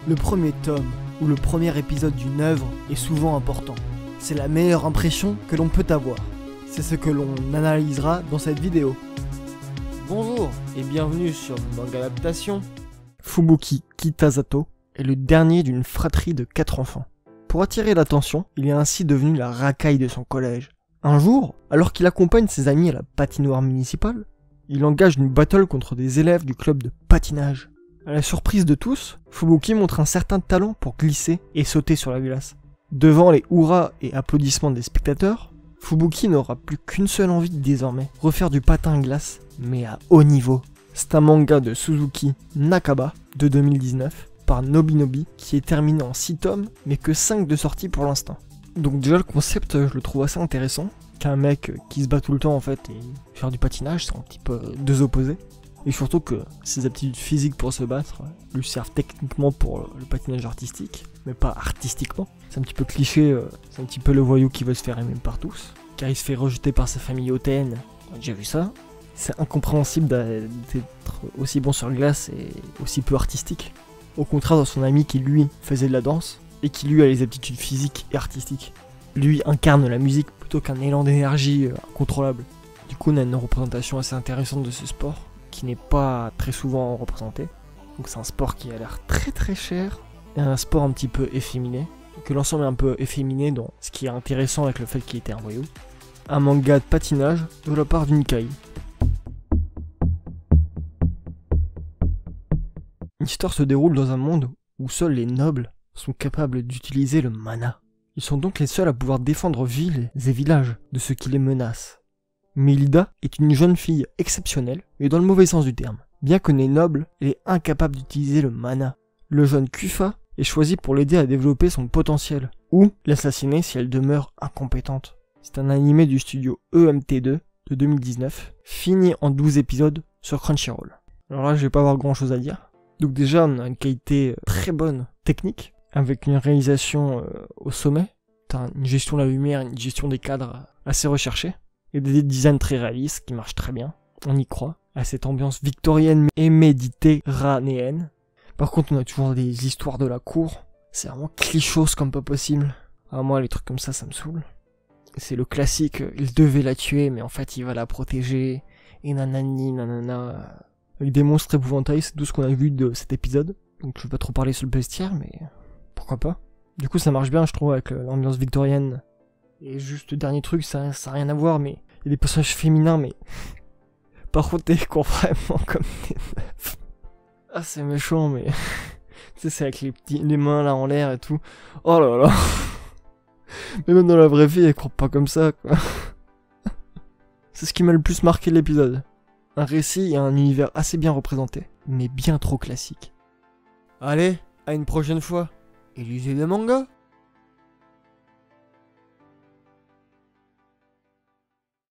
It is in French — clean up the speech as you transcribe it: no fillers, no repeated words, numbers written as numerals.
Le premier tome ou le premier épisode d'une œuvre est souvent important. C'est la meilleure impression que l'on peut avoir. C'est ce que l'on analysera dans cette vidéo. Bonjour et bienvenue sur Manga Adaptation. Fubuki Kitasato est le dernier d'une fratrie de 4 enfants. Pour attirer l'attention, il est ainsi devenu la racaille de son collège. Un jour, alors qu'il accompagne ses amis à la patinoire municipale, il engage une battle contre des élèves du club de patinage. À la surprise de tous, Fubuki montre un certain talent pour glisser et sauter sur la glace. Devant les hurrahs et applaudissements des spectateurs, Fubuki n'aura plus qu'une seule envie désormais, refaire du patin à glace, mais à haut niveau. C'est un manga de Suzuki Nakaba de 2019 par Nobinobi qui est terminé en 6 tomes, mais que 5 de sortie pour l'instant. Donc déjà le concept je le trouve assez intéressant, qu'un mec qui se bat tout le temps en fait et faire du patinage, c'est un petit peu deux opposés. Et surtout que ses aptitudes physiques pour se battre lui servent techniquement pour le patinage artistique, mais pas artistiquement. C'est un petit peu cliché, c'est un petit peu le voyou qui veut se faire aimer par tous, car il se fait rejeter par sa famille hautaine, on a déjà vu ça. C'est incompréhensible d'être aussi bon sur glace et aussi peu artistique. Au contraire de son ami qui lui faisait de la danse, et qui lui a les aptitudes physiques et artistiques. Lui incarne la musique plutôt qu'un élan d'énergie incontrôlable. Du coup on a une représentation assez intéressante de ce sport, qui n'est pas très souvent représenté. Donc c'est un sport qui a l'air très cher, et un sport un petit peu efféminé, que l'ensemble est un peu efféminé, dans ce qui est intéressant avec le fait qu'il était un voyou. Un manga de patinage de la part d'Unikai. L'histoire se déroule dans un monde où seuls les nobles sont capables d'utiliser le mana. Ils sont donc les seuls à pouvoir défendre villes et villages de ce qui les menace. Melida est une jeune fille exceptionnelle, mais dans le mauvais sens du terme. Bien que née noble, elle est incapable d'utiliser le mana. Le jeune Kufa est choisi pour l'aider à développer son potentiel, ou l'assassiner si elle demeure incompétente. C'est un animé du studio EMT2 de 2019, fini en 12 épisodes sur Crunchyroll. Alors là, je vais pas avoir grand chose à dire. Donc déjà, on a une qualité très bonne technique, avec une réalisation au sommet. T'as une gestion de la lumière, une gestion des cadres assez recherchée. Et des designs très réalistes qui marchent très bien, on y croit, à cette ambiance victorienne et méditerranéenne. Par contre, on a toujours des histoires de la cour, c'est vraiment clichose comme pas possible. Ah, moi, les trucs comme ça me saoule. C'est le classique, il devait la tuer, mais en fait, il va la protéger, et nanani, nanana. Avec des monstres épouvantails, c'est tout ce qu'on a vu de cet épisode. Donc je vais pas trop parler sur le bestiaire, mais pourquoi pas. Du coup, ça marche bien, je trouve, avec l'ambiance victorienne. Et juste, dernier truc, ça a rien à voir, mais il y a des personnages féminins, mais par contre, ils courent vraiment comme des meufs. Ah, c'est méchant, mais tu sais, c'est avec les mains là en l'air et tout. Oh là là. Mais même dans la vraie vie, elles courent pas comme ça, quoi. C'est ce qui m'a le plus marqué de l'épisode. Un récit et un univers assez bien représenté, mais bien trop classique. Allez, à une prochaine fois. Et lisez des mangas.